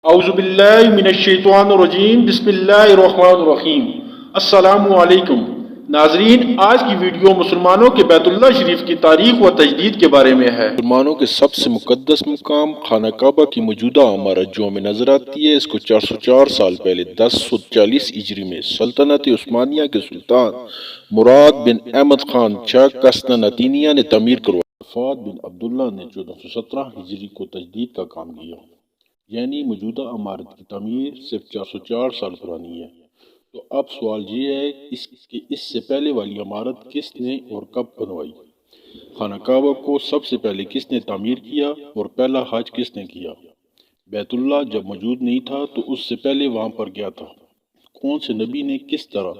اعوذ باللہ من الشیطان الرجیم بسم اللہ الرحمن الرحیم۔ السلام علیکم ناظرین، آج کی ویڈیو مسلمانوں کے بیت اللہ شریف کی تاریخ و تجدید کے بارے میں ہے۔ مسلمانوں کے سب سے مقدس مقام خانہ کعبہ کی موجودہ عمارت جو ہمیں نظر آتی ہے، اس کو 404 سال پہلے 1040 ہجری میں سلطنت عثمانیہ کے سلطان مراد بن احمد خان چک قسطنطنیہ نے تعمیر کروایا۔ فہد بن عبداللہ نے 1417 ہجری کو تجدید کا کام کیا، یعنی موجودہ عمارت کی تعمیر صرف 404 سال پرانی ہے۔ تو اب سوال یہ ہے کہ اس سے پہلے والی عمارت کس نے اور کب بنوائی؟ خانہ کعبہ کو سب سے پہلے کس نے تعمیر کیا اور پہلا حج کس نے کیا؟ بیت اللہ جب موجود نہیں تھا تو اس سے پہلے وہاں پر کیا تھا؟ کون سے نبی نے کس طرح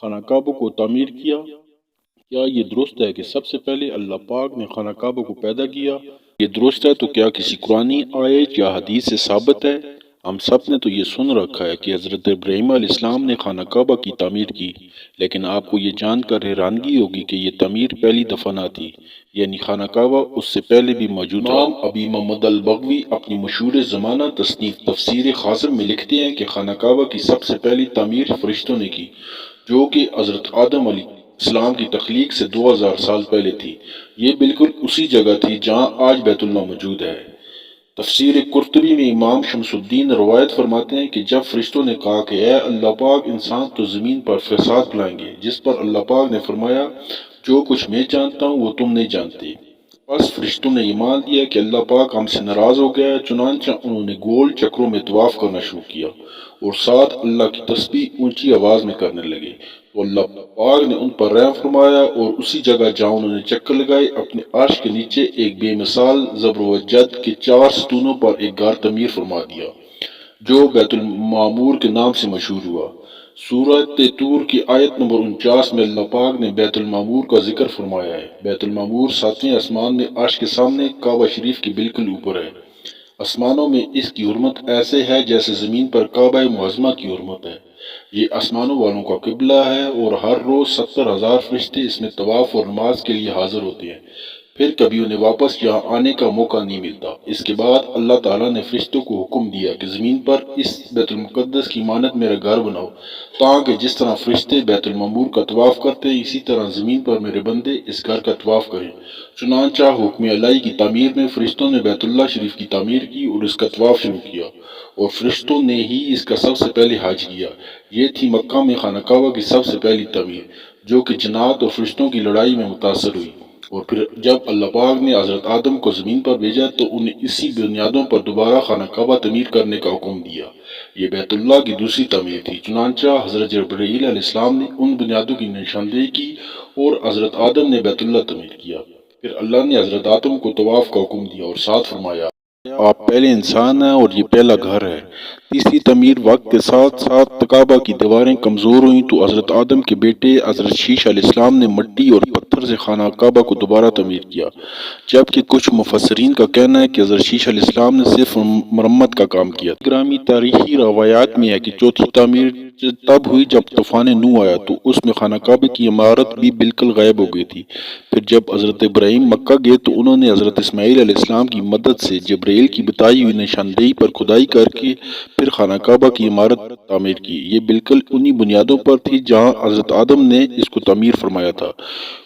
خانہ کعبہ کو تعمیر کیا؟ کیا یہ درست ہے کہ سب سے پہلے اللہ پاک نے خانہ کعبہ کو پیدا کیا؟ یہ درست ہے تو کیا کسی قرآنی آیت یا حدیث سے ثابت ہے؟ ہم سب نے تو یہ سن رکھا ہے کہ حضرت ابراہیم علیہ السلام نے خانہ کعبہ کی تعمیر کی، لیکن آپ کو یہ جان کر حیرانگی ہوگی کہ یہ تعمیر پہلی دفعہ نہ تھی، یعنی خانہ کعبہ اس سے پہلے بھی موجود تھا۔ امام ابی محمد البغوی اپنی مشہور زمانہ تصنیف تفسیر خاصم میں لکھتے ہیں کہ خانہ کعبہ کی سب سے پہلی تعمیر فرشتوں نے کی، جو کہ حضرت آدم علیہ السلام کی تخلیق سے 2000 سال پہلے تھی۔ یہ بالکل اسی جگہ تھی جہاں آج بیت اللہ موجود ہے۔ تفسیر قرطبی میں امام شمس الدین روایت فرماتے ہیں کہ جب فرشتوں نے کہا کہ اے اللہ پاک، انسان تو زمین پر فساد پھیلائیں گے، جس پر اللہ پاک نے فرمایا جو کچھ میں جانتا ہوں وہ تم نہیں جانتے۔ بس فرشتوں نے ایمان دیا کہ اللہ پاک ہم سے ناراض ہو گیا ہے، چنانچہ انہوں نے گول چکروں میں طواف کرنا شروع کیا اور ساتھ اللہ کی تسبیح اونچی آواز میں کرنے لگے، تو اللہ پاک نے ان پر رحم فرمایا اور اسی جگہ جہاں انہوں نے چکر لگائے اپنے عرش کے نیچے ایک بے مثال زبر و جد کے 4 ستونوں پر ایک غار تعمیر فرما دیا، جو بیت المعمور کے نام سے مشہور ہوا۔ سورۃ طور کی آیت نمبر 49 میں اللہ پاک نے بیت المعمور کا ذکر فرمایا ہے۔ بیت المعمور 7ویں آسمان میں عرش کے سامنے کعبہ شریف کے بالکل اوپر ہے۔ آسمانوں میں اس کی حرمت ایسے ہے جیسے زمین پر کعبہ معظمہ کی حرمت ہے۔ یہ آسمانوں والوں کا قبلہ ہے اور ہر روز 70,000 فرشتے اس میں طواف اور نماز کے لیے حاضر ہوتے ہیں، پھر کبھی انہیں واپس یہاں آنے کا موقع نہیں ملتا۔ اس کے بعد اللہ تعالیٰ نے فرشتوں کو حکم دیا کہ زمین پر اس بیت المقدس کی مانند میرا گھر بناؤ، تاکہ جس طرح فرشتے بیت المعمور کا طواف کرتے ہیں اسی طرح زمین پر میرے بندے اس گھر کا طواف کریں۔ چنانچہ حکم الہی کی تعمیر میں فرشتوں نے بیت اللہ شریف کی تعمیر کی اور اس کا طواف شروع کیا، اور فرشتوں نے ہی اس کا سب سے پہلے حج کیا۔ یہ تھی مکہ میں خانہ کعبہ کی سب سے پہلی تعمیر، جو کہ جنات اور فرشتوں کی لڑائی میں متاثر ہوئی، اور پھر جب اللہ پاک نے حضرت آدم کو زمین پر بھیجا تو انہیں اسی بنیادوں پر دوبارہ خانہ کعبہ تعمیر کرنے کا حکم دیا۔ یہ بیت اللہ کی دوسری تعمیر تھی، چنانچہ حضرت جبرائیل علیہ السلام نے ان بنیادوں کی نشاندہی کی اور حضرت آدم نے بیت اللہ تعمیر کیا۔ پھر اللہ نے حضرت آدم کو طواف کا حکم دیا اور ساتھ فرمایا آپ پہلے انسان ہیں اور یہ پہلا گھر ہے۔ تیسری تعمیر وقت کے ساتھ ساتھ کعبہ کی دیواریں کمزور ہوئیں تو حضرت آدم کے بیٹے حضرت شیش علیہ السلام نے مٹی اور پتھر سے خانہ کعبہ کو دوبارہ تعمیر کیا، جبکہ کچھ مفسرین کا کہنا ہے کہ حضرت شیش علیہ السلام نے صرف مرمت کا کام کیا۔ گرامی تاریخی روایات میں ہے کہ چوتھی تعمیر تب ہوئی جب طوفان نوح آیا تو اس میں خانہ کعبہ کی عمارت بھی بالکل غائب ہو گئی تھی۔ پھر جب حضرت ابراہیم مکہ گئے تو انہوں نے حضرت اسماعیل علیہ السلام کی مدد سے جبرائیل کی بتائی ہوئی نشاندہی پر کھدائی کر کے پھر خانہ کعبہ کی عمارت تعمیر کی۔ یہ بالکل انہی بنیادوں پر تھی جہاں حضرت آدم نے اس کو تعمیر فرمایا تھا۔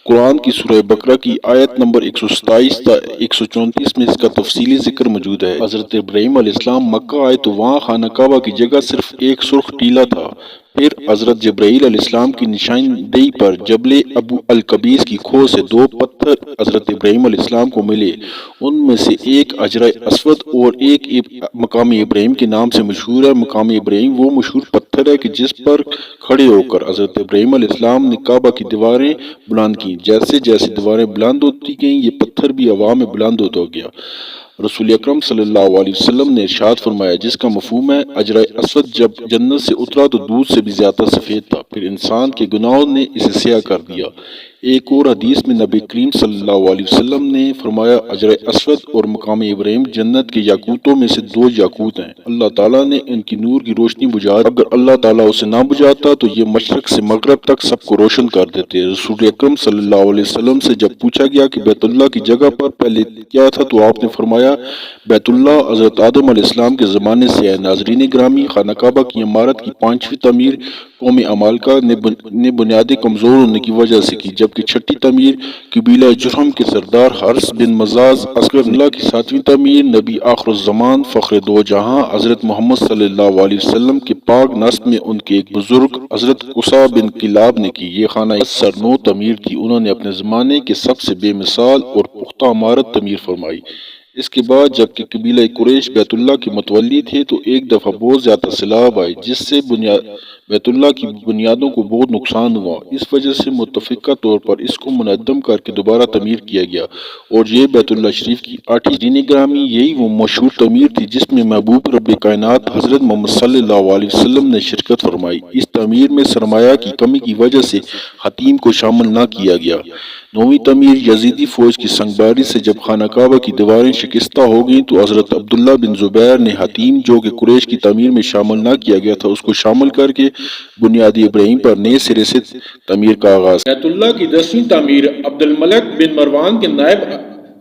قرآن کی سورہ بقرہ کی آیت نمبر 127 تا 134 میں اس کا تفصیلی ذکر موجود ہے۔ حضرت ابراہیم علیہ السلام مکہ آئے تو وہاں خانہ کعبہ کی جگہ صرف ایک سرخ ٹیلہ تھا۔ پھر حضرت جبرائیل علیہ السلام کی نشاندہی پر جبل ابو القبیس کی کھو سے 2 پتھر حضرت ابراہیم علیہ السلام کو ملے، ان میں سے ایک حجر اسود اور ایک مقام ابراہیم کے نام سے مشہور ہے۔ مقام ابراہیم وہ مشہور پتھر ہے کہ جس پر کھڑے ہو کر حضرت ابراہیم علیہ السلام نے کعبہ کی دیواریں بلند کیں۔ جیسے جیسے دیواریں بلند ہوتی گئیں یہ پتھر بھی ہوا میں بلند ہوتا گیا۔ رسول اکرم صلی اللہ علیہ وسلم نے ارشاد فرمایا، جس کا مفہوم ہے حجر اسود جب جنت سے اترا تو دودھ سے بھی زیادہ سفید تھا، پھر انسان کے گناہوں نے اسے سیاہ کر دیا۔ ایک اور حدیث میں نبی کریم صلی اللہ علیہ وسلم نے فرمایا حجر اسود اور مقام ابراہیم جنت کے یاقوتوں میں سے دو یاقوت ہیں، اللہ تعالیٰ نے ان کی نور کی روشنی بجھا دی، اگر اللہ تعالیٰ اسے نہ بجھاتا تو یہ مشرق سے مغرب تک سب کو روشن کر دیتے۔ رسول اکرم صلی اللہ علیہ وسلم سے جب پوچھا گیا کہ بیت اللہ کی جگہ پر پہلے کیا تھا تو آپ نے فرمایا بیت اللہ حضرت آدم علیہ السلام کے زمانے سے ہے۔ ناظرین گرامی، خانہ کعبہ کی عمارت کی 5ویں تعمیر قوم عمالقہ نے بنیادیں کمزور ہونے کی وجہ سے کی، جبکہ 6ٹھی تعمیر قبیلہ جرہم کے سردار حرس بن مزاز اصغر اللہ کی 7ویں تعمیر نبی آخر الزمان فخر دو جہاں حضرت محمد صلی اللہ علیہ وسلم کے پاک نسب میں ان کے ایک بزرگ حضرت قصا بن کلاب نے کی۔ یہ خانہ سرنو تعمیر تھی، انہوں نے اپنے زمانے کے سب سے بے مثال اور پختہ عمارت تعمیر فرمائی۔ اس کے بعد جبکہ قبیلہ قریش بیت اللہ کے متولی تھے تو ایک دفعہ بہت زیادہ سیلاب آئے جس سے بیت اللہ کی بنیادوں کو بہت نقصان ہوا، اس وجہ سے متفقہ طور پر اس کو منہدم کر کے دوبارہ تعمیر کیا گیا اور یہ بیت اللہ شریف کی 8ویں دین گرامی یہی وہ مشہور تعمیر تھی جس میں محبوب رب کائنات حضرت محمد صلی اللہ علیہ وسلم نے شرکت فرمائی۔ اس تعمیر میں سرمایہ کی کمی کی وجہ سے حتیم کو شامل نہ کیا گیا۔ 9ویں تعمیر یزیدی فوج کی سنگباری سے جب خانہ کعبہ کی دیواریں شکستہ ہو گئیں تو حضرت عبداللہ بن زبیر نے حتیم جو کہ قریش کی تعمیر میں شامل نہ کیا گیا تھا اس کو شامل کر کے بنیاد ابراہیم پر نئے سرے سے تعمیر کا آغاز کیا۔ بیت اللہ کی 10ویں تعمیر عبد الملک بن مروان کے نائب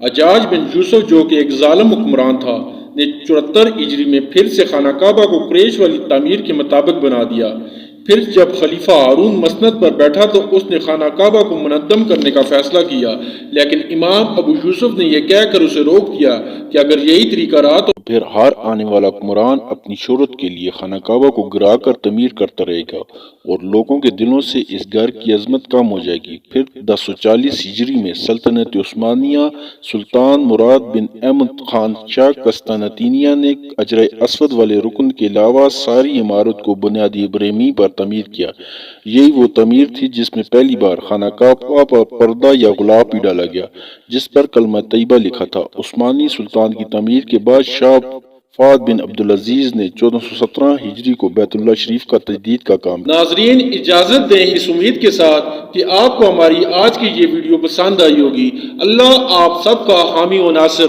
حجاج بن یوسف جو کہ ایک ظالم حکمران تھا نے 74 ہجری میں پھر سے خانہ کعبہ کو قریش والی تعمیر کے مطابق بنا دیا۔ پھر جب خلیفہ ہارون مسند پر بیٹھا تو اس نے خانہ کعبہ کو منہدم کرنے کا فیصلہ کیا، لیکن امام ابو یوسف نے یہ کہہ کر اسے روک دیا کہ اگر یہی طریقہ رہا تو پھر ہر آنے والا حکمران اپنی شہرت کے لیے خانہ کعبہ کو گرا کر تعمیر کرتا رہے گا اور لوگوں کے دلوں سے اس گھر کی عظمت کم ہو جائے گی۔ پھر 1040 ہجری میں سلطنت عثمانیہ سلطان مراد بن احمد خان شاہ قسطنطنیہ نے حجر اسود والے رکن کے علاوہ ساری عمارت کو بنیاد ابراہیمی پر تعمیر کیا۔ یہی وہ تعمیر تھی جس میں پہلی بار خانہ کعبہ پر پردہ یا غلاف بھی ڈالا گیا جس پر کلمہ طیبہ لکھا تھا۔ عثمانی سلطان کی تعمیر کے بعد شاہ فہد بن عبدالعزیز نے 1417 ہجری کو بیت اللہ شریف کا تجدید کا کام کیا۔ ناظرین اجازت دیں اس امید کے ساتھ کہ آپ کو ہماری آج کی یہ ویڈیو پسند آئی ہوگی۔ اللہ آپ سب کا حامی و ناصر ہو۔